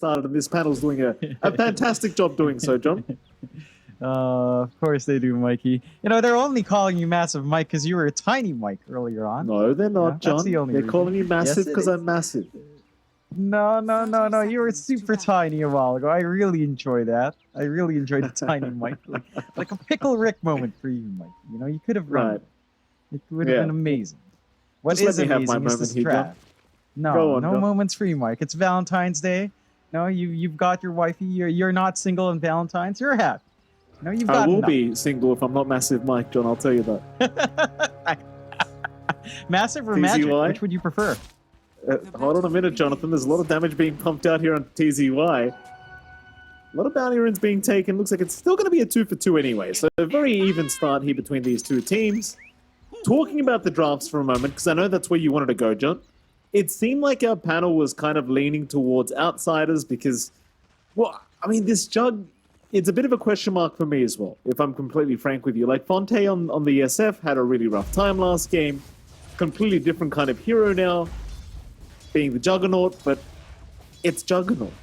started, and this panel's doing a fantastic job doing so, John. Of course they do, Mikey. You know, they're only calling you Massive Mike because you were a tiny Mike earlier on. No, they're not, John. That's the only they're reason. calling you massive Yes, because I'm massive. No. You were super tiny a while ago. I really enjoy that. I really enjoyed the tiny Mike. Like a Pickle Rick moment for you, Mike. You know, you could have run. Right. It would have been amazing. What Just is let me have my amazing is moment the here, strat. John. No, Go on, no John. moments for you, Mike. It's Valentine's Day. No, you've got your wifey. You're not single on Valentine's. You're happy. No, you've got I will enough. be single if I'm not massive Mike, John, I'll tell you that. Massive or magic? TZY? Which would you prefer? Hold on a minute, Jonathan. There's a lot of damage being pumped out here on TZY. A lot of bounty runes being taken. Looks like it's still going to be a 2-for-2 anyway. So a very even start here between these two teams. Talking about the drafts for a moment, because I know that's where you wanted to go, John. It seemed like our panel was kind of leaning towards outsiders because, well, I mean, this Jug, it's a bit of a question mark for me as well, if I'm completely frank with you. Like, Fonte on the SF had a really rough time last game. Completely different kind of hero now, being the Juggernaut, but it's Juggernaut.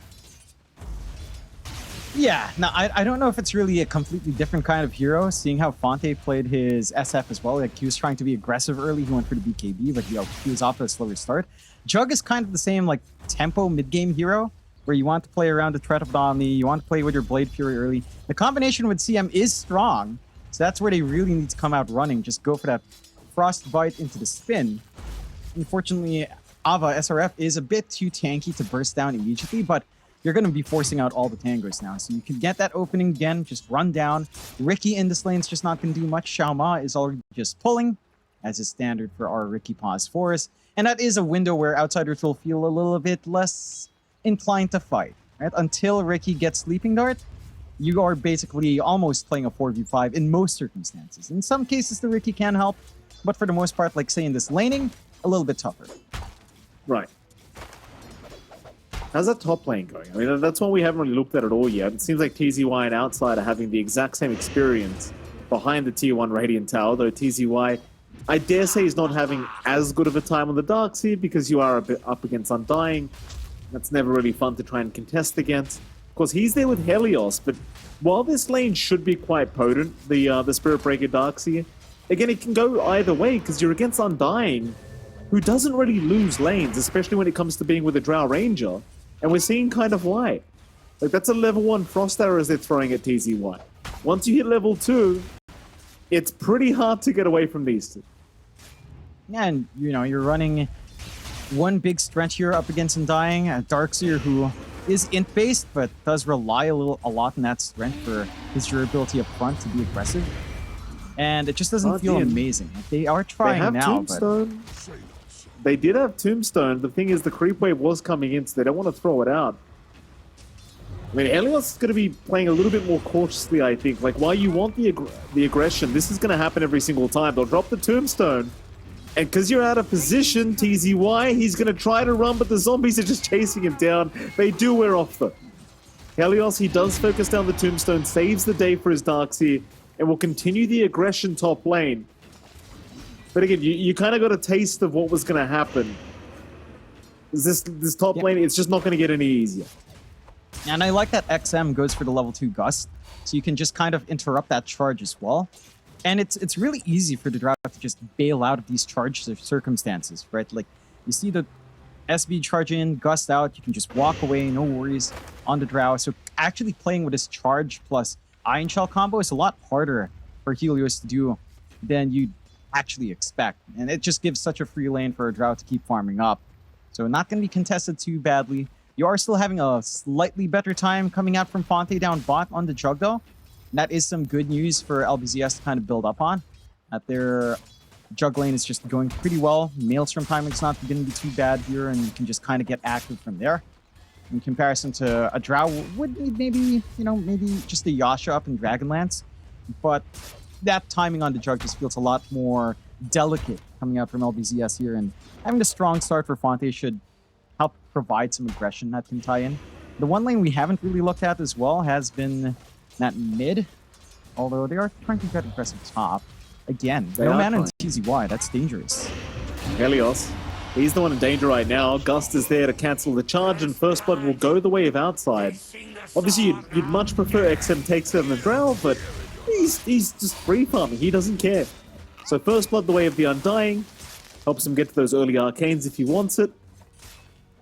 Yeah, now I don't know if it's really a completely different kind of hero, seeing how Fonte played his SF as well. Like, he was trying to be aggressive early, he went for the BKB, but he was off to a slower start. Jug is kind of the same, like, tempo mid-game hero, where you want to play around the threat of Omni, you want to play with your Blade Fury early. The combination with CM is strong, so that's where they really need to come out running. Just go for that Frostbite into the spin. Unfortunately, Ava SRF is a bit too tanky to burst down immediately, but you're going to be forcing out all the tangers now. So you can get that opening again, just run down. Ricky in this lane is just not going to do much. Xiao Ma is already just pulling, as is standard for our Ricky Pause Forest. And that is a window where outsiders will feel a little bit less inclined to fight. Right? Until Ricky gets Sleeping Dart, you are basically almost playing a 4v5 in most circumstances. In some cases, the Ricky can help, but for the most part, like say in this laning, a little bit tougher. Right. How's that top lane going? I mean, that's one we haven't really looked at all yet. It seems like TZY and Outside are having the exact same experience behind the Tier 1 Radiant Tower, though TZY, I dare say, is not having as good of a time on the Darkseid because you are a bit up against Undying. That's never really fun to try and contest against. Of course, he's there with Helios, but while this lane should be quite potent, the Spirit Breaker Darkseid, again, it can go either way because you're against Undying, who doesn't really lose lanes, especially when it comes to being with a Drow Ranger. And we're seeing kind of why. Like, that's a level 1 Frost Arrows they're throwing at TZY. Once you hit level 2, it's pretty hard to get away from these two. Yeah, and, you know, you're running one big stretch here up against Undying, a Darkseer who is int-based, but does rely a lot on that strength for his durability up front to be aggressive. And it just doesn't feel amazing. Like, they are trying now, Tombstone. They did have Tombstone. The thing is, the creep wave was coming in, so they don't want to throw it out. I mean, Helios is going to be playing a little bit more cautiously, I think. Like, while you want the aggression, this is going to happen every single time. They'll drop the Tombstone. And because you're out of position, TZY, he's going to try to run, but the zombies are just chasing him down. They do wear off, though. Helios, he does focus down the Tombstone, saves the day for his Darkseid, and will continue the aggression top lane. But again, you kind of got a taste of what was going to happen. This top lane, it's just not going to get any easier. And I like that XM goes for the level 2 Gust, so you can just kind of interrupt that charge as well. And it's really easy for the Drow to just bail out of these charge circumstances, right? Like, you see the SB charge in, Gust out, you can just walk away, no worries on the Drow. So actually playing with this charge plus Iron Shell combo is a lot harder for Helios to do than you'd actually expect. And it just gives such a free lane for a Drow to keep farming up. So not going to be contested too badly. You are still having a slightly better time coming out from Fonte down bot on the Jug, though. And that is some good news for LBZS to kind of build up on. That their Jug lane is just going pretty well. Maelstrom timing's not going to be too bad here, and you can just kind of get active from there. In comparison to a Drow, would need maybe just a Yasha up in Dragonlance. But that timing on the Jug just feels a lot more delicate coming out from LBZS here, and having a strong start for Fonte should help provide some aggression that can tie in. The one lane we haven't really looked at as well has been that mid, although they are trying to get aggressive top. Again, no mana in TZY, that's dangerous. Helios, He's the one in danger right now. Gust is there to cancel the charge, and First Blood will go the way of Outside. Obviously, you'd much prefer XM takes it on the Drow, but he's just free farming. He doesn't care. So First Blood, the way of the Undying, helps him get to those early arcanes if he wants it.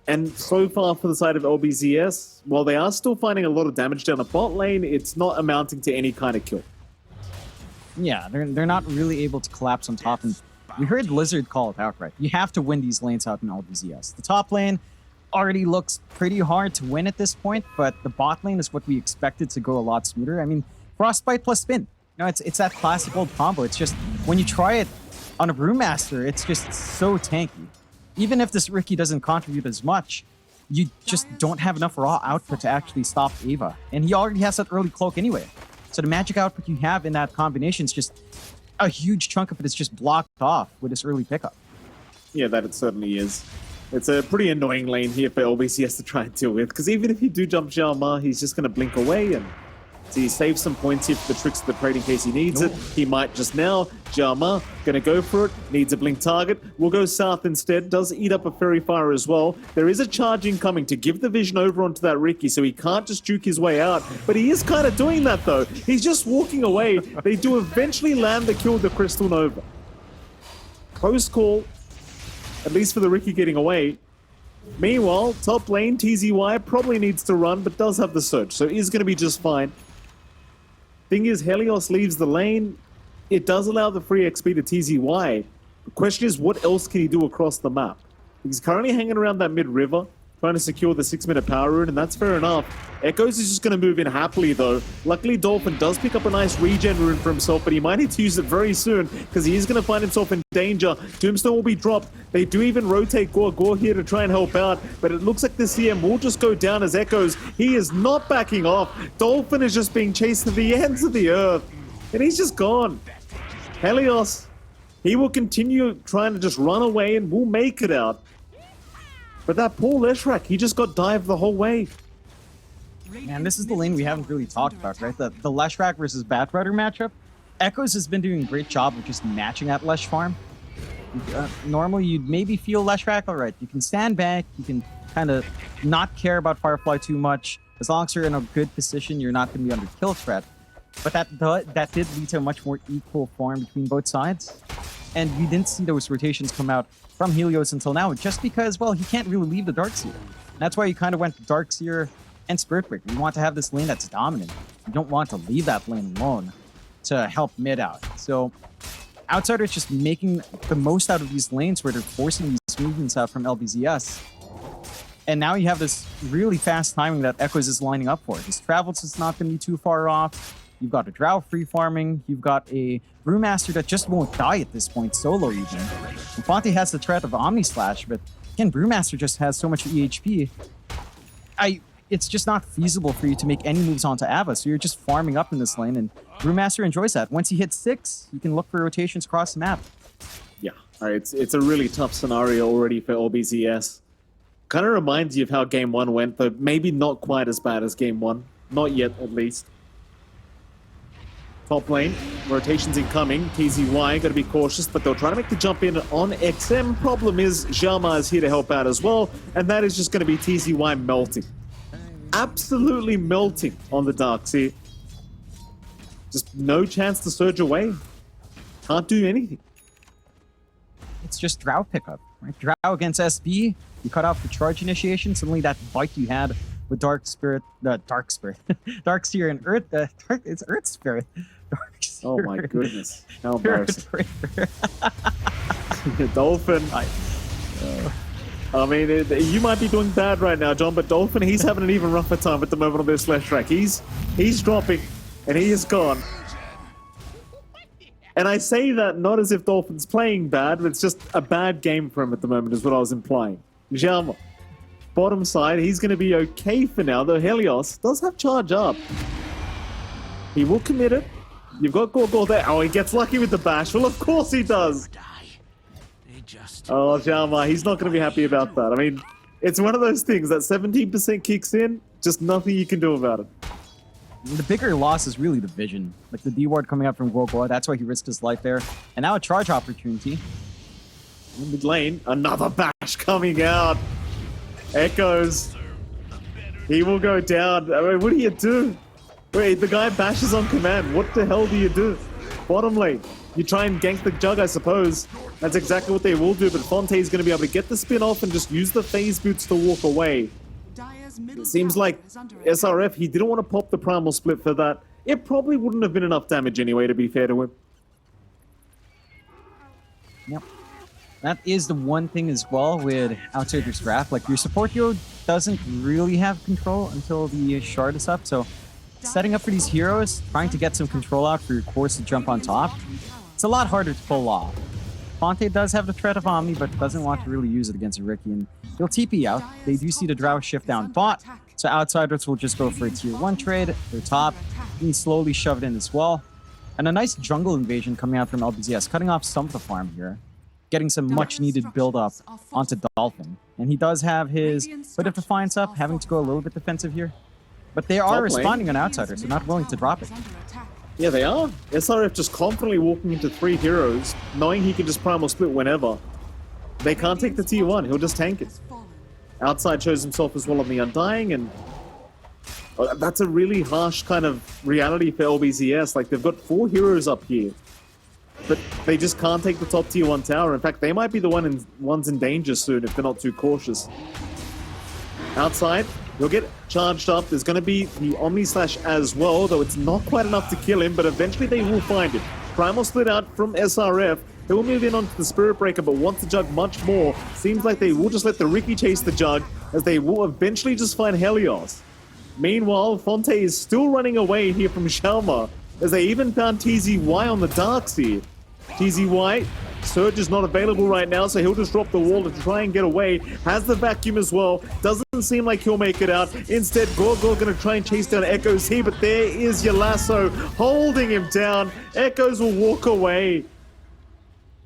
And so far for the side of LBZS, while they are still finding a lot of damage down the bot lane, it's not amounting to any kind of kill. Yeah, they're not really able to collapse on top. And we heard Blizzard call it outright. You have to win these lanes out in LBZS. The top lane already looks pretty hard to win at this point, but the bot lane is what we expected to go a lot smoother. I mean, Frostbite plus Spin. You know, it's that classic old combo. It's just, when you try it on a Brewmaster, it's just so tanky. Even if this Riki doesn't contribute as much, you just don't have enough raw output to actually stop Ava. And he already has that early cloak anyway. So the magic output you have in that combination is just a huge chunk of it is just blocked off with this early pickup. Yeah, that it certainly is. It's a pretty annoying lane here for LBCS to try and deal with, because even if you do jump Xiaoma, he's just going to blink away, and so he saves some points here for the tricks of the trade in case he needs it. He might just now. Xiaoma going to go for it, needs a blink target, will go south instead, does eat up a Fairy Fire as well. There is a charge incoming to give the vision over onto that Riki, so he can't just juke his way out, but he is kind of doing that though. He's just walking away. They do eventually land the kill with the Crystal Nova. Close call, at least for the Riki getting away. Meanwhile, top lane, TZY probably needs to run, but does have the surge, so is going to be just fine. Thing is, Helios leaves the lane. It does allow the free XP to TZY. The question is, what else can he do across the map? He's currently hanging around that mid-river, trying to secure the 6-minute power rune, and that's fair enough. Echoes is just going to move in happily, though. Luckily, Dolphin does pick up a nice regen rune for himself, but he might need to use it very soon, because he is going to find himself in danger. Tombstone will be dropped. They do even rotate Gore here to try and help out, but it looks like the CM will just go down as Echoes. He is not backing off. Dolphin is just being chased to the ends of the earth, and he's just gone. Helios, he will continue trying to just run away and will make it out. But that poor Leshrac, he just got dived the whole way. Man, this is the lane we haven't really talked about, right? The Leshrac versus Batrider matchup. Echoes has been doing a great job of just matching that Lesh farm. Normally, you'd maybe feel Leshrac, all right, you can stand back, you can kind of not care about Firefly too much. As long as you're in a good position, you're not going to be under kill threat. But that did lead to a much more equal farm between both sides. And we didn't see those rotations come out from Helios until now, just because, well, he can't really leave the Darkseer. And that's why you kind of went Darkseer and Spiritbreaker. You want to have this lane that's dominant. You don't want to leave that lane alone to help mid out. So Outsiders just making the most out of these lanes where they're forcing these movements out from LBZS. And now you have this really fast timing that Echoes is lining up for. His travels is not going to be too far off. You've got a Drow free farming. You've got a Brewmaster that just won't die at this point, solo even. Infante has the threat of Omni Slash, but again, Brewmaster just has so much EHP. It's just not feasible for you to make any moves onto Ava, so you're just farming up in this lane, and Brewmaster enjoys that. Once he hits 6, you can look for rotations across the map. Yeah, it's a really tough scenario already for LBZS. Kind of reminds you of how Game 1 went, but maybe not quite as bad as Game 1. Not yet, at least. Top lane, rotations incoming. TZY got to be cautious, but they'll try to make the jump in on XM. Problem is, Xiaoma is here to help out as well, and that is just going to be TZY melting. Absolutely melting on the Darkseer. Just no chance to surge away. Can't do anything. It's just Drow pickup, right? Drow against SB, you cut off the charge initiation, suddenly that bite you had with Dark Seer and Earth, it's Earth Spirit. Oh my goodness. How embarrassing. Dolphin. I mean, you might be doing bad right now, John, but Dolphin, he's having an even rougher time at the moment on this Leshrac. He's dropping, and he is gone. And I say that not as if Dolphin's playing bad, but it's just a bad game for him at the moment, is what I was implying. Xiaoma, bottom side, he's going to be okay for now, though Helios does have charge up. He will commit it. You've got Gorgor there. Oh, he gets lucky with the bash. Well, of course he does. Oh, Xiaoma, he's not going to be happy about that. I mean, it's one of those things that 17% kicks in, just nothing you can do about it. The bigger loss is really the vision. Like the D ward coming up from Gorgor, that's why he risked his life there. And now a charge opportunity. Mid lane, another bash coming out. Echoes. He will go down. I mean, what do you do? Wait, the guy bashes on command. What the hell do you do? Bottom lane. You try and gank the jug, I suppose. That's exactly what they will do, but Fonte is going to be able to get the spin off and just use the phase boots to walk away. It seems like SRF, he didn't want to pop the primal split for that. It probably wouldn't have been enough damage anyway, to be fair to him. Yep. That is the one thing as well with Outsider's Wrath. Like, your support hero doesn't really have control until the shard is up, so setting up for these heroes, trying to get some control out for your cores to jump on top, it's a lot harder to pull off. Fonte does have the threat of Omni, but doesn't want to really use it against a Riki, and he'll TP out. They do see the Drow shift down bot, so Outsiders will just go for a tier 1 trade. They're top, and slowly shove it in as well. And a nice jungle invasion coming out from LBZS, cutting off some of the farm here, getting some much-needed build-up onto Dolphin. And he does have his Hood of Defiance up, having to go a little bit defensive here. But they are responding on Outsiders, so not willing to drop it. Yeah, they are. SRF just confidently walking into 3 heroes, knowing he can just primal split whenever. They can't take the tier 1, he'll just tank it. Outside shows himself as well on the Undying, and that's a really harsh kind of reality for LBZS. Like, they've got 4 heroes up here, but they just can't take the top tier 1 tower. In fact, they might be the ones in danger soon if they're not too cautious. Outside, he'll get charged up. There's going to be the Omni Slash as well, though it's not quite enough to kill him, but eventually they will find it. Primal split out from SRF. They will move in onto the Spirit Breaker, but want the Jug much more. Seems like they will just let the Riki chase the Jug, as they will eventually just find Helios. Meanwhile, Fonte is still running away here from Shalma, as they even found TZY on the darks here. TZY, Surge is not available right now, so he'll just drop the wall to try and get away. Has the vacuum as well. Doesn't seem like he'll make it out. Instead, Gorgor going to try and chase down Echoes here, but there is your lasso holding him down. Echoes will walk away.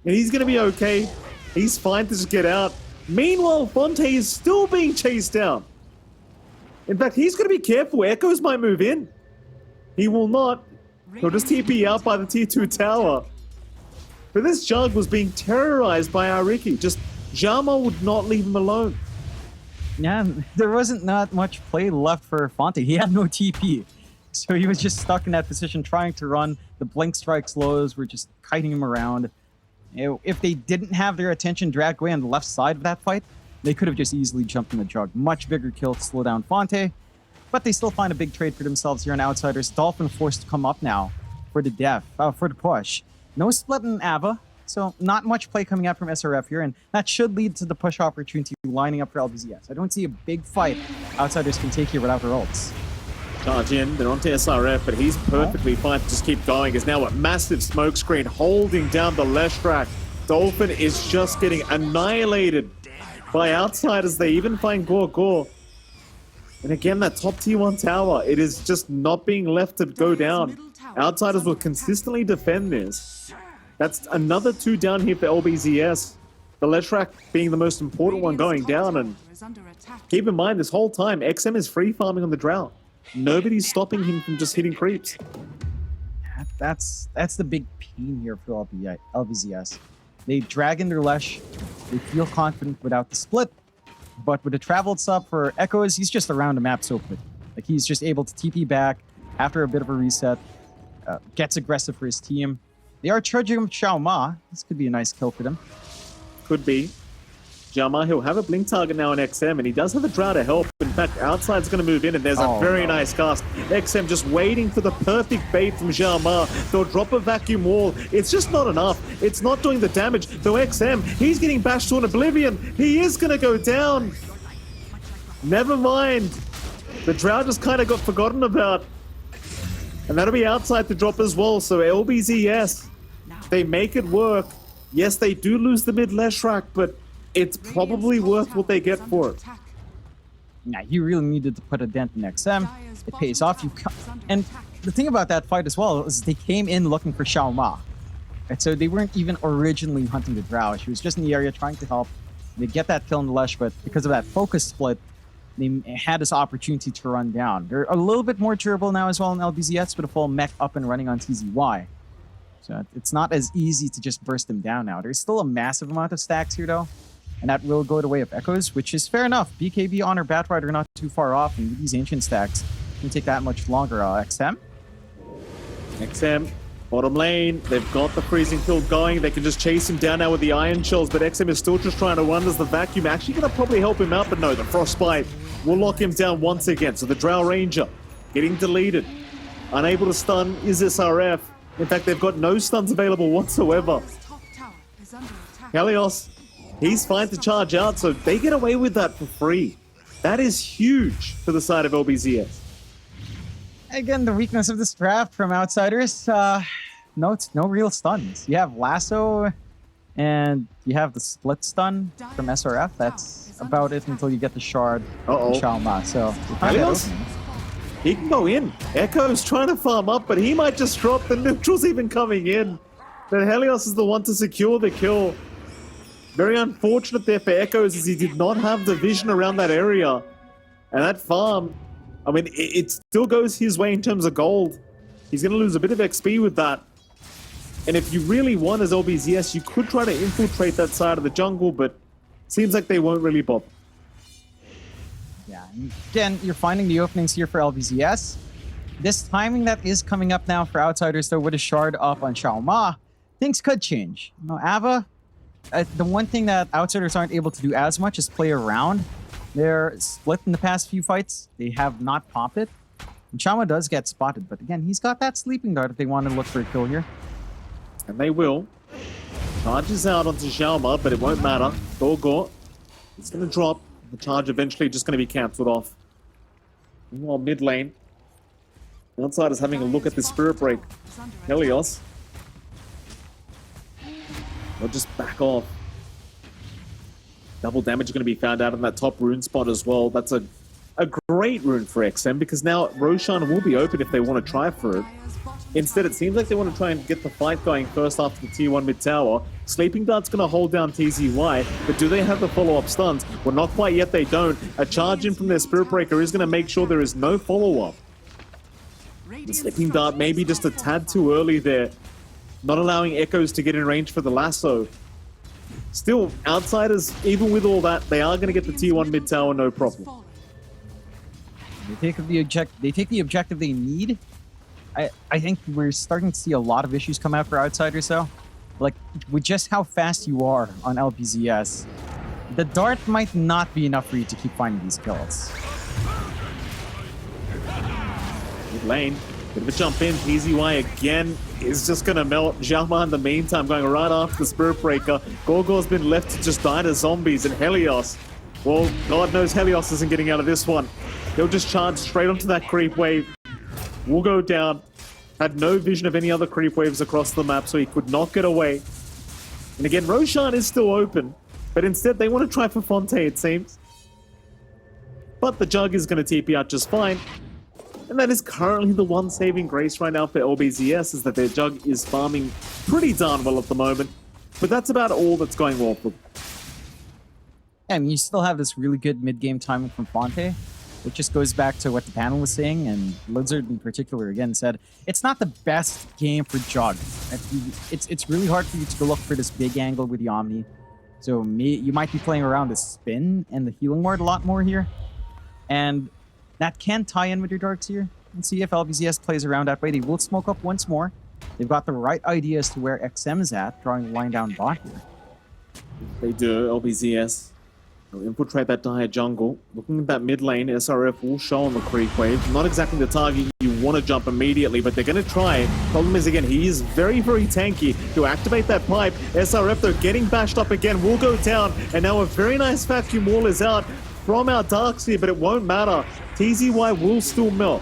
And he's going to be okay. He's fine to just get out. Meanwhile, Fonte is still being chased down. In fact, he's going to be careful. Echoes might move in. He will not. He'll just TP out by the tier 2 tower. But this Jug was being terrorized by our Riki. Just Jama would not leave him alone. Yeah, there wasn't not much play left for Fonte. He had no TP. So he was just stuck in that position trying to run. The Blink Strike slows were just kiting him around. If they didn't have their attention dragged away on the left side of that fight, they could have just easily jumped in the Jug. Much bigger kill to slow down Fonte. But they still find a big trade for themselves here on Outsiders. Dolphin forced to come up now for the push. No split in Ava, so not much play coming out from SRF here, and that should lead to the push opportunity lining up for LBZS. I don't see a big fight Outsiders can take here without their ults. Charge in, they're onto SRF, but he's perfectly fine to just keep going. Is now a massive smoke screen holding down the Leshrac. Dolphin is just getting annihilated by Outsiders. They even find Gorgor. And again, that top tier 1 tower, it is just not being left to go down. Outsiders will consistently defend this. That's another 2 down here for LBZS. The Leshrac being the most important one going down. And keep in mind, this whole time, XM is free farming on the Drought. Nobody's stopping him from just hitting creeps. That's the big pain here for LBZS. They drag in their Lesh. They feel confident without the split. But with the traveled sub for Echoes, he's just around the map so quick. Like, he's just able to TP back after a bit of a reset. Gets aggressive for his team. They are charging him Xiao Ma. This could be a nice kill for them. Could be. Jama, he'll have a blink target now on XM, and he does have a Drow to help. In fact, Outside's going to move in, and there's a very nice cast. XM just waiting for the perfect bait from Jama. They'll drop a vacuum wall. It's just not enough. It's not doing the damage. Though XM, he's getting bashed to an oblivion. He is going to go down. Never mind. The Drow just kind of got forgotten about. And that'll be Outside to drop as well. So LBZS, they make it work. Yes, they do lose the mid Leshrac, but it's probably worth what they get for it. Yeah, you really needed to put a dent in XM. It pays off. And the thing about that fight as well is they came in looking for Xiao Ma. Right? So they weren't even originally hunting the Drow. She was just in the area trying to help. They get that kill in the Lesh, but because of that focus split, they had this opportunity to run down. They're a little bit more durable now as well in LBZS with a full mech up and running on TZY. So it's not as easy to just burst them down now. There's still a massive amount of stacks here, though. And that will go the way of Echoes, which is fair enough. BKB, Honor, Batrider are not too far off, and with these Ancient stacks, it can take that much longer. XM? XM, bottom lane, they've got the freezing field going. They can just chase him down now with the Iron Shells, but XM is still just trying to run as the Vacuum. Actually going to probably help him out, but no, the Frostbite will lock him down once again. So the Drow Ranger getting deleted. Unable to stun is SRF. In fact, they've got no stuns available whatsoever. Helios, he's fine to charge out, so they get away with that for free. That is huge for the side of LBZS. Again, the weakness of this draft from Outsiders, no real stuns. You have Lasso, and you have the Split Stun from SRF. That's about it until you get the Shard from Shalma. So, Helios, he can go in. Echo's trying to farm up, but he might just drop. The neutral's even coming in. But Helios is the one to secure the kill. Very unfortunate there for Echoes, as he did not have the vision around that area. And that farm, I mean, it still goes his way in terms of gold. He's going to lose a bit of XP with that. And if you really want as LBZS, you could try to infiltrate that side of the jungle, but seems like they won't really bother. Yeah, and again, you're finding the openings here for LBZS. This timing that is coming up now for Outsiders, though, with a Shard up on Xiaoma, things could change. You know, Ava, the one thing that Outsiders aren't able to do as much is play around. They're split in the past few fights. They have not popped it. And Xiaoma does get spotted, but again, he's got that sleeping dart if they want to look for a kill here. And they will. Charges out onto Xiaoma, but it won't matter. Gorgor, it's going to drop. The charge eventually just going to be cancelled off. Meanwhile, mid lane, Outside is having a look at the Spirit Break. Helios. They'll just back off. Double damage is going to be found out in that top rune spot as well. That's a great rune for XM, because now Roshan will be open if they want to try for it. Instead, it seems like they want to try and get the fight going first after the T1 mid tower. Sleeping Dart's going to hold down TZY, but do they have the follow-up stuns? Well, not quite yet, they don't. A charge in from their Spirit Breaker is going to make sure there is no follow-up. The Sleeping Dart maybe just a tad too early there, not allowing Echoes to get in range for the lasso. Still, Outsiders, even with all that, they are going to get the T1 mid tower, no problem. They take the objective they need. I think we're starting to see a lot of issues come out for Outsiders, though. Like, with just how fast you are on LBZS, the dart might not be enough for you to keep finding these kills. Mid lane, bit of a jump in. TZY again is just going to melt. Xiaoma in the meantime going right after the Spirit Breaker. Gorgor's been left to just die to zombies, and Helios, well, God knows Helios isn't getting out of this one. He'll just charge straight onto that creep wave. Will go down. Had no vision of any other creep waves across the map, so he could not get away. And again, Roshan is still open, but instead they want to try for Fonte, it seems. But the Jug is going to TP out just fine. And that is currently the one saving grace right now for LBZS, is that their Jug is farming pretty darn well at the moment. But that's about all that's going well for them. Yeah, I mean, you still have this really good mid-game timing from Fonte. It just goes back to what the panel was saying, and Lizard in particular again said, it's not the best game for Jug. It's really hard for you to look for this big angle with the Omni. So you might be playing around the spin and the healing ward a lot more here. And that can tie in with your darks here. Let's see if LBZS plays around that way. They will smoke up once more. They've got the right idea as to where XM is at, drawing the line down bot here. They do, LBZS. They'll infiltrate that dire jungle. Looking at that mid lane, SRF will show on the creep wave. Not exactly the target you want to jump immediately, but they're going to try. Problem is, again, he is very, very tanky to activate that pipe. SRF, though, getting bashed up again, will go down. And now a very nice vacuum wall is out from our Darkseer, but it won't matter. TZY will still melt.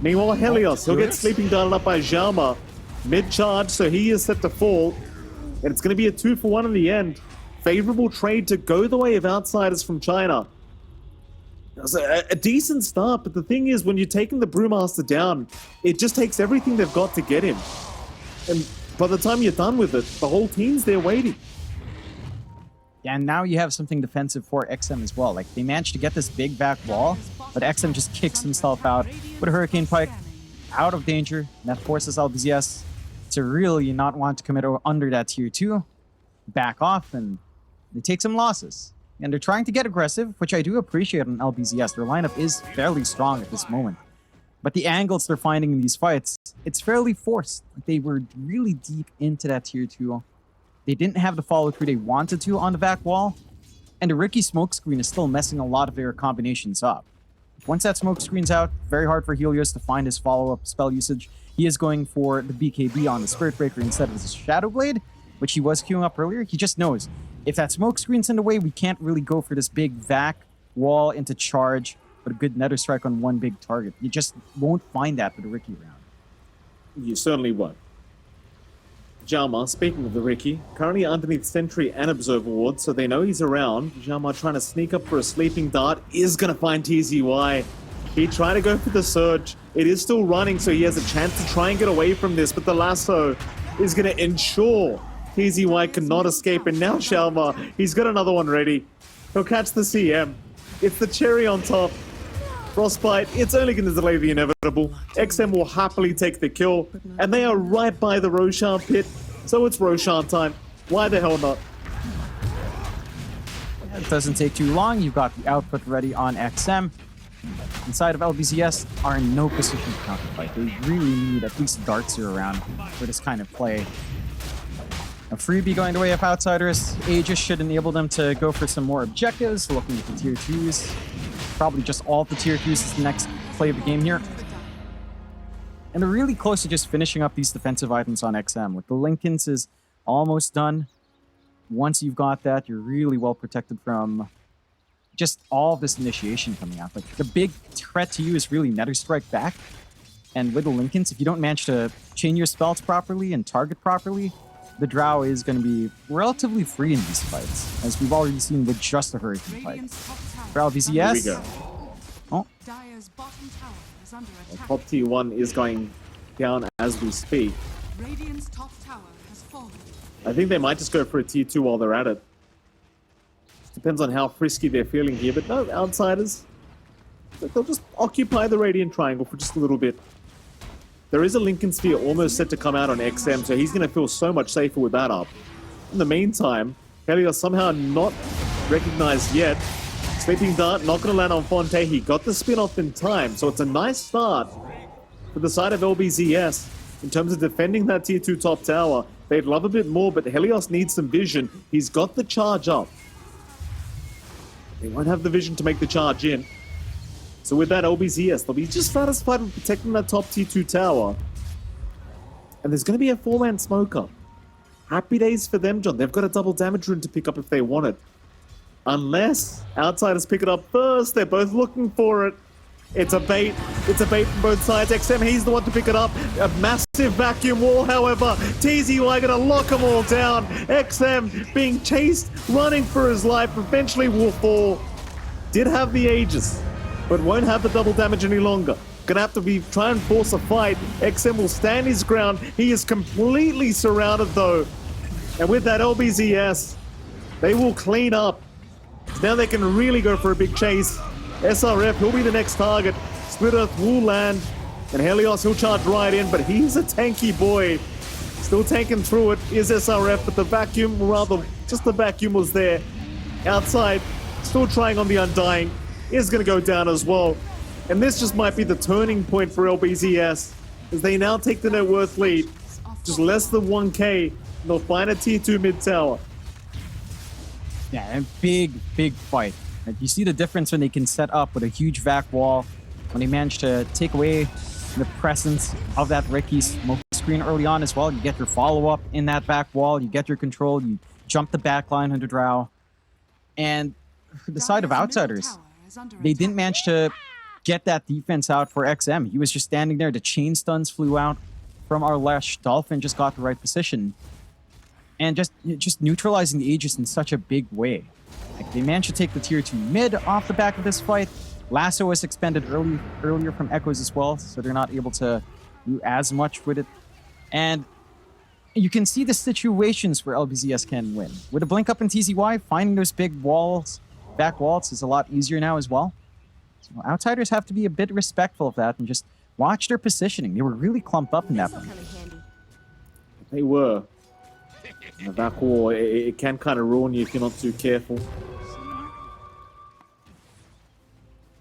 Meanwhile, Helios, he'll get sleeping darted up by Xiaoma. Mid-charge, so he is set to fall. And it's going to be a 2-for-1 in the end. Favorable trade to go the way of Outsiders from China. It was a decent start, but the thing is, when you're taking the Brewmaster down, it just takes everything they've got to get him. And by the time you're done with it, the whole team's there waiting. Yeah, and now you have something defensive for XM as well. Like, they managed to get this big back wall, but XM just kicks himself out with a Hurricane Pike out of danger, and that forces LBZS to really not want to commit under that tier 2, back off, and they take some losses. And they're trying to get aggressive, which I do appreciate on LBZS. Their lineup is fairly strong at this moment. But the angles they're finding in these fights, it's fairly forced. Like, they were really deep into that tier 2. They didn't have the follow-through they wanted to on the back wall. And the Ricky smokescreen is still messing a lot of their combinations up. Once that smokescreen's out, very hard for Helios to find his follow-up spell usage. He is going for the BKB on the Spirit Breaker instead of his Shadow Blade, which he was queuing up earlier. He just knows, if that smokescreen's in the way, we can't really go for this big vac wall into charge with a good Nether Strike on one big target. You just won't find that with a Ricky round. You certainly won't. Jalma, speaking of the Ricky, currently underneath Sentry and Observer Ward, so they know he's around. Jalma trying to sneak up for a Sleeping Dart is going to find TZY. He tried to go for the Surge. It is still running, so he has a chance to try and get away from this, but the lasso is going to ensure TZY cannot escape, and now Jalma, he's got another one ready. He'll catch the CM. It's the cherry on top. Frostbite, it's only going to delay the inevitable. XM will happily take the kill, and they are right by the Roshan pit, so it's Roshan time. Why the hell not? It doesn't take too long. You've got the output ready on XM. Inside of LBZS are in no position to counterfight. They really need at least Dartser around for this kind of play. A freebie going the way of Outsiders. Aegis should enable them to go for some more objectives, looking at the tier 2s. Probably just all the tier 2s is the next play of the game here. And they're really close to just finishing up these defensive items on XM. With the Lincolns is almost done. Once you've got that, you're really well protected from just all of this initiation coming out. Like, the big threat to you is really Nether Strike back. And with the Lincolns, if you don't manage to chain your spells properly and target properly, the Drow is going to be relatively free in these fights, as we've already seen with just the Hurricane fight. For LBZS, Here we go. Oh. The top tier 1 is going down as we speak. I think they might just go for a tier 2 while they're at it. Depends on how frisky they're feeling here, but no, Outsiders, they'll just occupy the Radiant Triangle for just a little bit. There is a Lincoln Sphere almost set to come out on XM, so he's going to feel so much safer with that up. In the meantime, Helios somehow not recognized yet. Sleeping Dart not going to land on Fonte. He got the spin off in time, so it's a nice start for the side of LBZS in terms of defending that tier 2 top tower. They'd love a bit more, but Helios needs some vision. He's got the charge up. They won't have the vision to make the charge in. So with that LBZS, they'll be just satisfied with protecting that top tier 2 tower. And there's going to be a 4-man smoker. Happy days for them, John. They've got a double damage rune to pick up if they want it. Unless Outsiders pick it up first. They're both looking for it. It's a bait. It's a bait from both sides. XM, he's the one to pick it up. A massive vacuum wall, however. TZY going to lock them all down. XM being chased, running for his life. Eventually will fall. Did have the Aegis, but won't have the double damage any longer. Gonna have to try and force a fight. XM will stand his ground. He is completely surrounded though. And with that LBZS, they will clean up. Now they can really go for a big chase. SRF, he'll be the next target. Split Earth will land. And Helios, he'll charge right in, but he's a tanky boy. Still tanking through it is SRF, but the vacuum, rather, just the vacuum was there. Outside, still trying on the Undying, is going to go down as well. And this just might be the turning point for LBZS, as they now take the net worth lead. Just less than 1k, they'll find a tier 2 mid tower. Yeah, and big fight. Like, you see the difference when they can set up with a huge vac wall, when they manage to take away the presence of that Ricky smoke screen early on as well. You get your follow-up in that back wall, you get your control, you jump the back line under Drow. And for the side of Outsiders, they didn't manage to get that defense out for XM. He was just standing there. The chain stuns flew out from our Lesh. Dolphin just got the right position. And just neutralizing the Aegis in such a big way. Like, they managed to take the tier 2 mid off the back of this fight. Lasso was expended earlier from Echoes as well, so they're not able to do as much with it. And you can see the situations where LBZS can win. With a blink up in TZY, finding those big walls, back walls, is a lot easier now as well. So Outsiders have to be a bit respectful of that and just watch their positioning. They were really clumped up in that one. They were. The back wall, it can kind of ruin you if you're not too careful.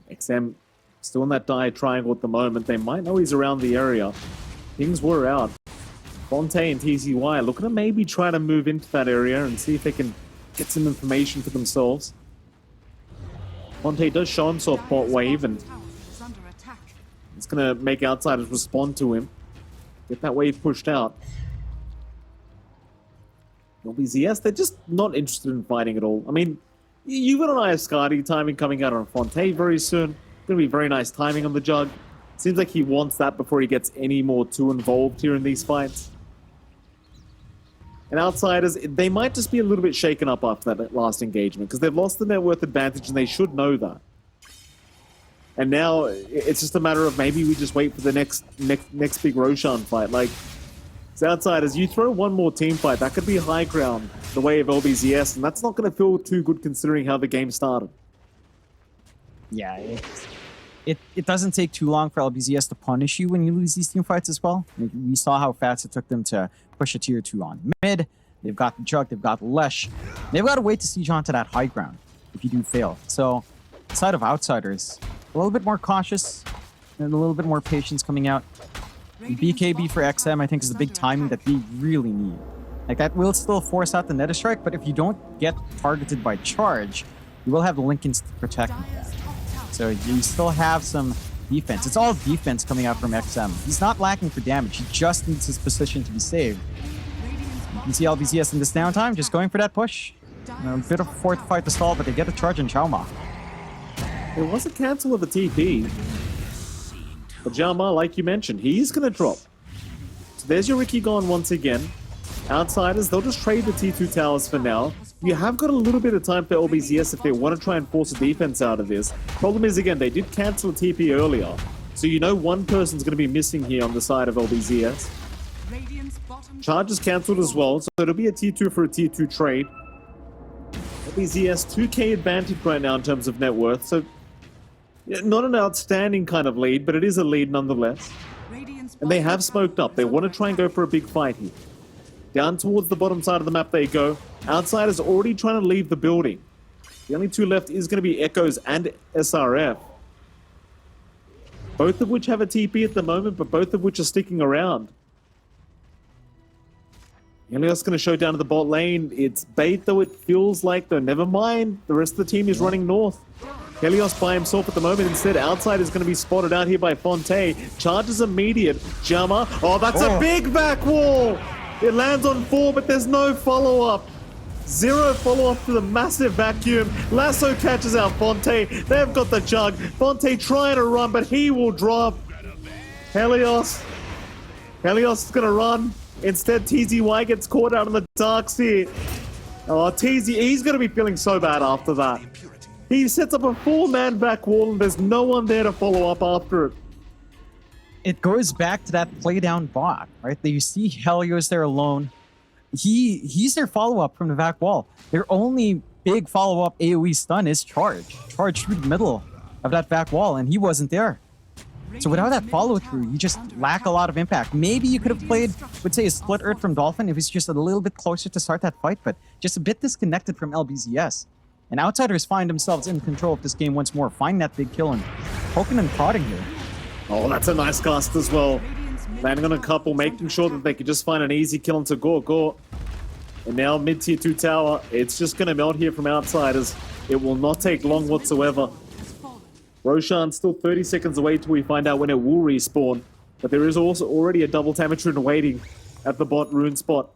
XM still in that dire triangle at the moment. They might know he's around the area. Things were out. Fonte and TZY looking to maybe try to move into that area and see if they can get some information for themselves. Fonte does show himself bot wave, and it's going to make outsiders respond to him. Get that wave pushed out. LBZS, they're just not interested in fighting at all. I mean, you've got an Iascati timing coming out on Fonte very soon. Going to be very nice timing on the Jug. Seems like he wants that before he gets any more too involved here in these fights. And outsiders, they might just be a little bit shaken up after that last engagement because they've lost the net worth advantage and they should know that. And now it's just a matter of maybe we just wait for the next big Roshan fight. Like, it's outsiders, you throw one more team fight, that could be high ground the way of LBZS, and that's not going to feel too good considering how the game started. Yeah, it doesn't take too long for LBZS to punish you when you lose these team fights as well. We saw how fast it took them to push a tier 2 on mid. They've got the Jug, they've got Lesh. They've got to wait to siege onto that high ground if you do fail. So, side of outsiders, a little bit more cautious and a little bit more patience coming out. The BKB for XM, I think, is the big timing that we really need. Like, that will still force out the Neta Strike, but if you don't get targeted by charge, you will have the Lincolns to protect you. So you still have some defense. It's all defense coming out from XM. He's not lacking for damage. He just needs his position to be saved. You can see LBZS in this downtime just going for that push. A bit of a fortified to stall, but they get a charge on Chaoma. There was a cancel of a TP. But Xiaoma, like you mentioned, he's going to drop. So there's your Ricky gone once again. Outsiders, they'll just trade the T2 towers for now. You have got a little bit of time for LBZS if they want to try and force a defense out of this. Problem is, again, they did cancel a TP earlier. So you know one person's going to be missing here on the side of LBZS. Charge is cancelled as well, so it'll be a T2 for a T2 trade. LBZS 2k advantage right now in terms of net worth, so not an outstanding kind of lead, but it is a lead nonetheless. And they have smoked up. They want to try and go for a big fight here. Down towards the bottom side of the map they go. Outsiders already trying to leave the building. The only two left is going to be Echoes and SRF. Both of which have a TP at the moment, but both of which are sticking around. Helios going to show down to the bot lane. It's bait, though it feels like, though. Never mind. The rest of the team is running north. Helios by himself at the moment. Instead, outside is going to be spotted out here by Fonte. Charges immediate. Xiaoma. Oh, that's a big back wall. It lands on 4, but there's no follow-up. 0 follow-up to the massive vacuum. Lasso catches out Fonte. They've got the Jug. Fonte trying to run, but he will drop. Helios is going to run. Instead, TZY gets caught out in the darks here. Oh, he's going to be feeling so bad after that. He sets up a 4-man back wall, and there's no one there to follow up after it. It goes back to that play down bot, right? You see Helios there alone. He's their follow-up from the back wall. Their only big follow-up AoE stun is Charge. Charge through the middle of that back wall, and he wasn't there. So without that follow-through, you just lack a lot of impact. Maybe you could have played, would say, a split Earth from Dolphin if he's just a little bit closer to start that fight, but just a bit disconnected from LBZS. And Outsiders find themselves in control of this game once more, find that big kill and poking and prodding here. Oh, that's a nice cast as well. Landing on a couple, making sure that they could just find an easy kill into Gore. And now mid-tier 2 tower, it's just going to melt here from Outsiders. It will not take long whatsoever. Roshan still 30 seconds away till we find out when it will respawn. But there is also already a double Tamatrin waiting at the bot rune spot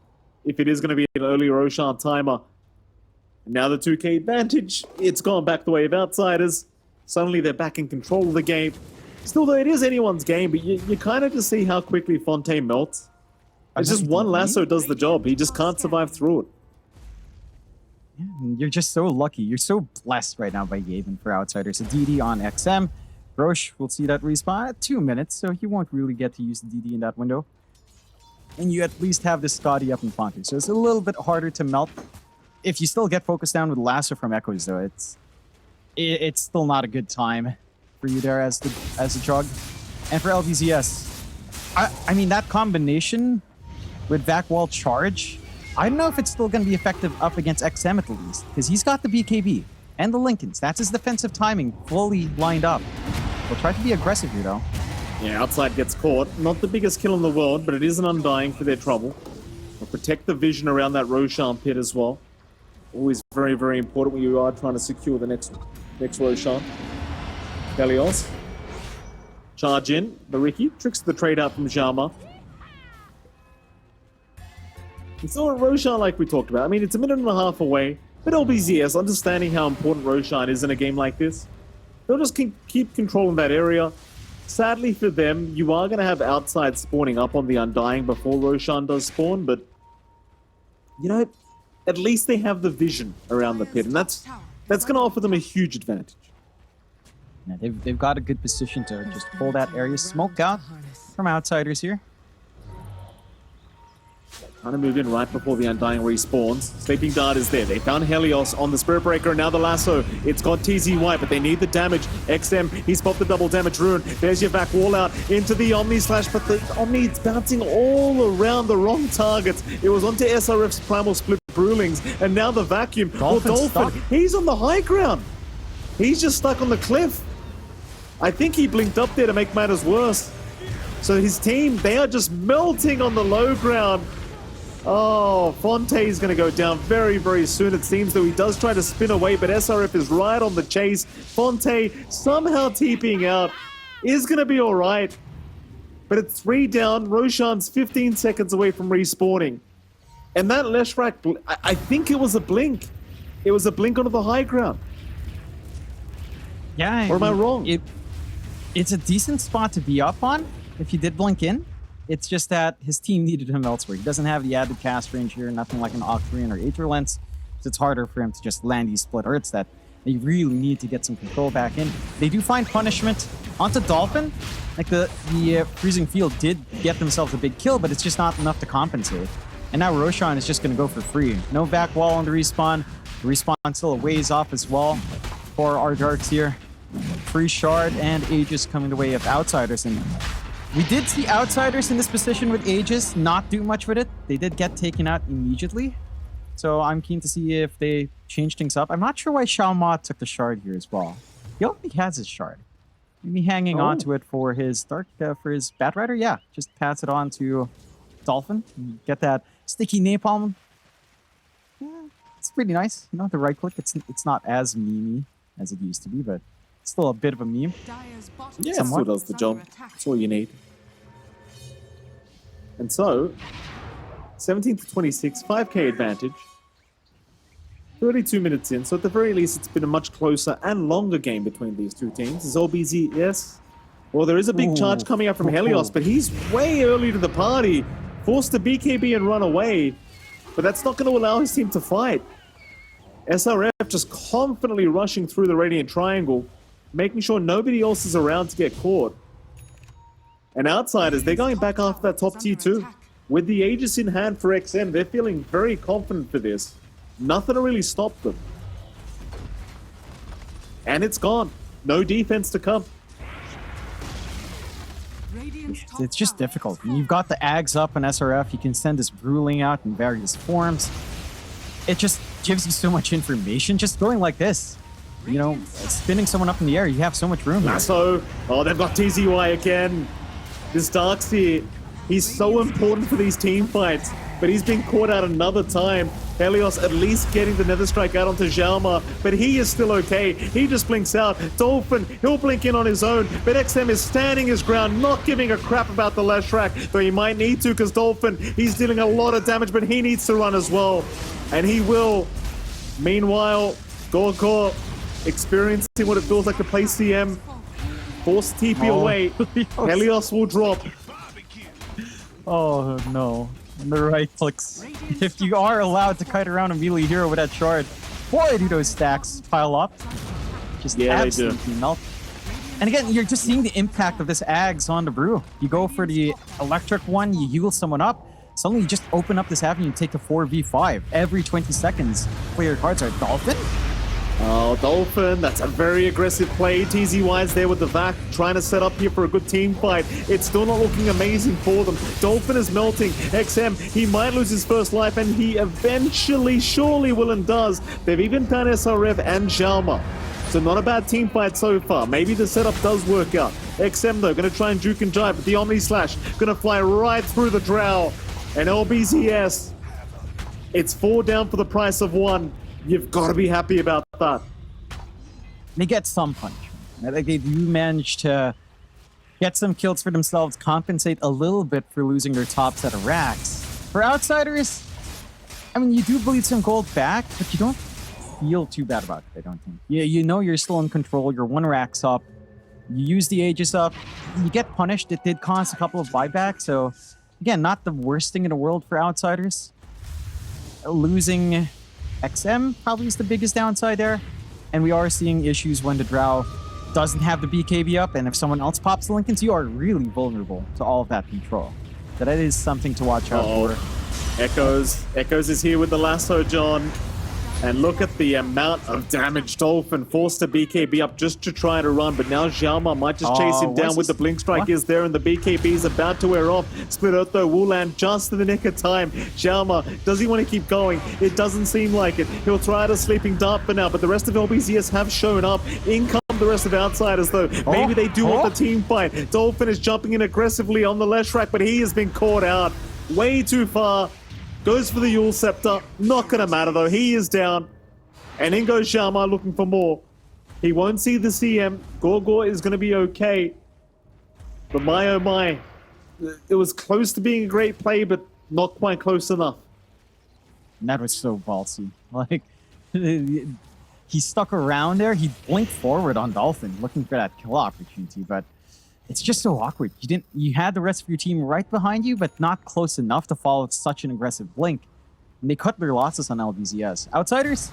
if it is going to be an early Roshan timer. And now the 2k advantage, it's gone back the way of Outsiders. Suddenly they're back in control of the game. Still, though, it is anyone's game, but you kind of just see how quickly Fonte melts. It's just one lasso does the job. He just can't survive through it. Yeah, you're just so lucky. You're so blessed right now by Gaven for Outsiders. A DD on XM. Roche will see that respawn at 2 minutes, so he won't really get to use the DD in that window. And you at least have this Scotty up in Fonte, so it's a little bit harder to melt. If you still get focused down with lasso from Echoes, though, it's still not a good time for you there as the Jug. And for LBZS, I mean, that combination with Vac Wall charge, I don't know if it's still going to be effective up against XM at the least, because he's got the BKB and the Lincolns. That's his defensive timing fully lined up. We'll try to be aggressive here, though. Yeah, outside gets caught. Not the biggest kill in the world, but it is an undying for their trouble. We'll protect the vision around that Roshan pit as well. Always very, very important when you are trying to secure the next Roshan. Helios. Charge in. The Ricky tricks the trade out from Jama. It's not Roshan like we talked about. I mean, it's a minute and a half away. But LBZS, understanding how important Roshan is in a game like this, they'll just keep controlling that area. Sadly for them, you are going to have outside spawning up on the Undying before Roshan does spawn, but you know, at least they have the vision around the pit, and that's going to offer them a huge advantage. Yeah, they've got a good position to just pull that area smoke out from outsiders here. Trying to move in right before the Undying respawns. Sleeping Dart is there. They found Helios on the Spirit Breaker, and now the Lasso. It's got TZY, but they need the damage. XM, he's popped the double damage rune. There's your back wall out into the Omni Slash, but the Omni is bouncing all around the wrong targets. It was onto SRF's Primal Split Brewlings, and now the Vacuum. Dolphin, he's on the high ground. He's just stuck on the cliff. I think he blinked up there to make matters worse. So his team, they are just melting on the low ground. Oh, Fonte is going to go down very, very soon. It seems, though he does try to spin away, but SRF is right on the chase. Fonte somehow TPing out is going to be all right. But it's 3 down. Roshan's 15 seconds away from respawning. And that Leshrak, I think it was a blink. It was a blink onto the high ground. Yeah. Or am I wrong? It's a decent spot to be up on if you did blink in. It's just that his team needed him elsewhere. He doesn't have the added cast range here, nothing like an Octarine or Aether Lens. So it's harder for him to just land these split Earths that they really need to get some control back in. They do find punishment onto Dolphin. Like the Freezing Field did get themselves a big kill, but it's just not enough to compensate. And now Roshan is just going to go for free. No back wall on the respawn. The respawn still a ways off as well for our Darks here. Free Shard and Aegis coming the way of Outsiders. And we did see Outsiders in this position with Aegis not do much with it. They did get taken out immediately. So I'm keen to see if they change things up. I'm not sure why Xiaoma took the Shard here as well. He already has his Shard. Maybe hanging on to it for his for his Bat Rider? Yeah, just pass it on to Dolphin. Get that sticky napalm. Yeah, it's pretty nice. You know, the right click, it's not as memey as it used to be, but it's still a bit of a meme. Yeah, it still does the job. That's all you need. And so, 17 to 26, 5k advantage. 32 minutes in, so at the very least it's been a much closer and longer game between these two teams. Is LBZ, yes? Well, there is a big charge coming up from Helios, but he's way early to the party. Forced to BKB and run away. But that's not going to allow his team to fight. SRF just confidently rushing through the Radiant Triangle, making sure nobody else is around to get caught. And Outsiders, they're going back after that top tier too. With the Aegis in hand for XM, they're feeling very confident for this. Nothing to really stop them. And it's gone. No defense to come. It's just difficult. You've got the Ags up on SRF. You can send this Bruling out in various forms. It just gives you so much information just going like this. You know, spinning someone up in the air, you have so much room. Lasso. Oh, they've got TZY again. This Darkseer, he's so important for these team fights, but he's been caught out another time. Helios at least getting the Nether Strike out onto Xiaoma, but he is still okay. He just blinks out. Dolphin, he'll blink in on his own, but XM is standing his ground, not giving a crap about the Leshrak, though he might need to because Dolphin, he's dealing a lot of damage, but he needs to run as well. And he will. Meanwhile, Gorkor experiencing what it feels like to play CM. Force TP away. Helios will drop. Oh no. And the right clicks. If you are allowed to kite around a melee hero with that shard, boy do those stacks pile up. Just absolutely melt. And again, you're just seeing the impact of this Ags on the brew. You go for the electric one, you heal someone up, suddenly you just open up this avenue and take a 4v5 every 20 seconds. Player cards are Dolphin. Oh, Dolphin, that's a very aggressive play. TZY's there with the vac, trying to set up here for a good team fight. It's still not looking amazing for them. Dolphin is melting. XM, he might lose his first life, and he eventually, surely will and does. They've even done SRF and Xiaoma. So not a bad team fight so far. Maybe the setup does work out. XM, though, going to try and juke and jive, but the Omni Slash going to fly right through the Drow. And LBZS, it's 4 down for the price of 1. You've got to be happy about that. They get some punishment. Like they do manage to get some kills for themselves, compensate a little bit for losing their top set of racks. For Outsiders, I mean, you do bleed some gold back, but you don't feel too bad about it, I don't think. You know you're still in control, you're 1 racks up, you use the Aegis up, you get punished. It did cost a couple of buybacks, so again, not the worst thing in the world for Outsiders. Losing XM probably is the biggest downside there, and we are seeing issues when the Drow doesn't have the BKB up, and if someone else pops the Lincolns, you are really vulnerable to all of that control. So that is something to watch out for. Echoes is here with the lasso, John. And look at the amount of damage. Dolphin forced to BKB up just to try to run, but now Xiaoma might just chase him down with the Blink Strike is there, and the BKB is about to wear off. Split Earth, though, will land just in the nick of time. Xiaoma, does he want to keep going? It doesn't seem like it. He'll try the Sleeping Dart for now, but the rest of LBZS have shown up. In come the rest of Outsiders, though. Maybe they do want the team fight. Dolphin is jumping in aggressively on the left rack, but he has been caught out way too far. Goes for the Yule Scepter. Not going to matter, though. He is down. And in goes Xiaoma looking for more. He won't see the CM. Gorgor is going to be okay. But my oh my. It was close to being a great play, but not quite close enough. And that was so ballsy. Like, he stuck around there. He blinked forward on Dolphin, looking for that kill opportunity, but it's just so awkward. You had the rest of your team right behind you, but not close enough to follow such an aggressive blink. And they cut their losses on LBZS. Outsiders,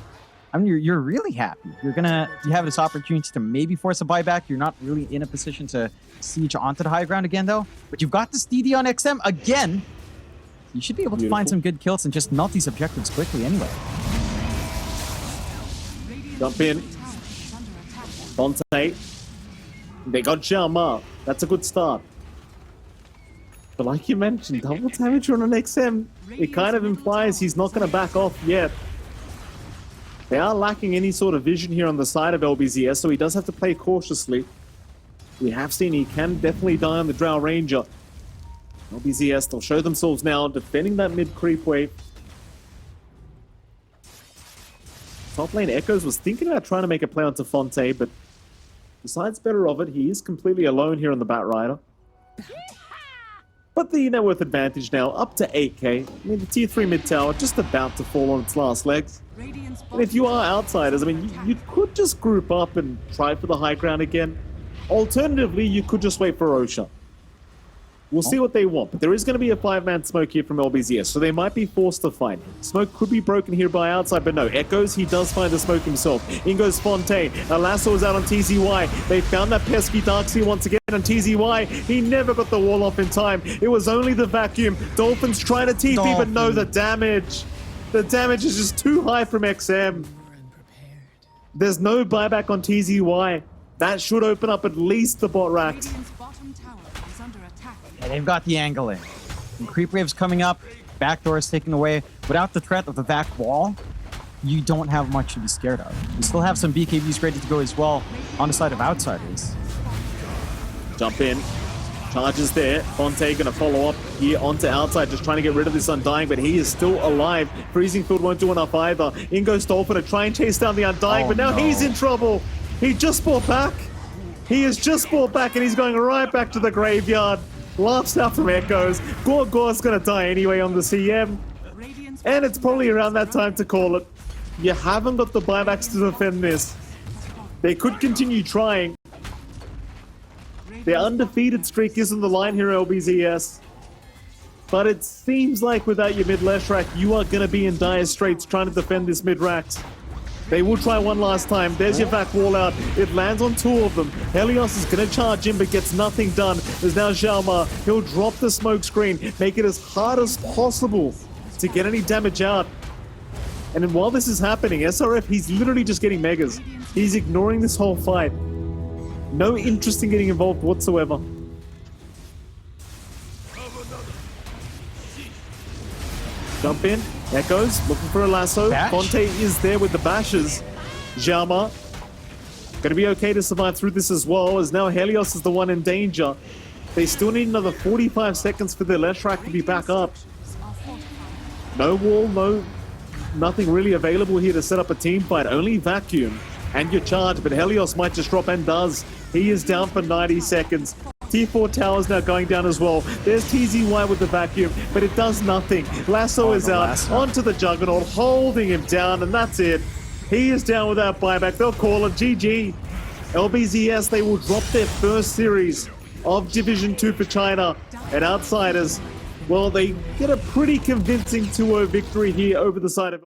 I mean, you're really happy. You have this opportunity to maybe force a buyback. You're not really in a position to siege onto the high ground again, though. But you've got this DD on XM again. You should be able to find some good kills and just melt these objectives quickly anyway. Jump in. Fonte. They got Xiaoma. That's a good start. But like you mentioned, double damage on an XM, it kind of implies he's not going to back off yet. They are lacking any sort of vision here on the side of LBZS, so he does have to play cautiously. We have seen he can definitely die on the Drow Ranger. LBZS, they'll show themselves now, defending that mid creep wave. Top lane Echoes was thinking about trying to make a play onto Fonte, but besides better of it, he is completely alone here on the Batrider. But the net worth advantage now up to 8k. I mean, the tier 3 mid tower just about to fall on its last legs. And if you are Outsiders, I mean, you could just group up and try for the high ground again. Alternatively, you could just wait for Osha. We'll see what they want, but there is going to be a 5-man smoke here from LBZS, so they might be forced to fight. Smoke could be broken here by Outside, but no, Echoes, he does find the smoke himself. In goes Fontaine. A lasso is out on TZY. They found that pesky Darkseer once again on TZY. He never got the wall off in time. It was only the vacuum. Dolphins trying to TP, but no, the damage. The damage is just too high from XM. There's no buyback on TZY. That should open up at least the bot racks. Yeah, they've got the angle in. And creep waves coming up, backdoor is taken away. Without the threat of the back wall, you don't have much to be scared of. You still have some BKBs ready to go as well on the side of Outsiders. Jump in. Charges there. Fonte gonna follow up here onto Outside, just trying to get rid of this Undying, but he is still alive. Freezing Field won't do enough either. In goes Dolphin to try and chase down the Undying, but now he's in trouble. He just fought back. He has just fought back, and he's going right back to the graveyard. Laughs out from Echoes. Gorgor's gonna die anyway on the CM. And it's probably around that time to call it. You haven't got the buybacks to defend this. They could continue trying. Their undefeated streak is on the line here, LBZS. But it seems like without your mid-left rack, you are going to be in dire straits trying to defend this mid-racks. They will try one last time. There's your back wall out. It lands on 2 of them. Helios is going to charge in, but gets nothing done. There's now Xiaoma. He'll drop the smoke screen, make it as hard as possible to get any damage out. And then while this is happening, SRF, he's literally just getting megas. He's ignoring this whole fight. No interest in getting involved whatsoever. Jump in, Echoes, looking for a lasso. Bash? Fonte is there with the bashes. Jama, gonna be okay to survive through this as well, as now Helios is the one in danger. They still need another 45 seconds for their Leshrac to be back up. No wall, nothing really available here to set up a team fight. Only Vacuum and your charge, but Helios might just drop and does. He is down for 90 seconds. T4 Tower's now going down as well. There's TZY with the Vacuum, but it does nothing. Lasso is out, onto the Juggernaut, holding him down, and that's it. He is down without buyback. They'll call it GG. LBZS, they will drop their first series of Division 2 for China. And Outsiders, well, they get a pretty convincing 2-0 victory here over the side of...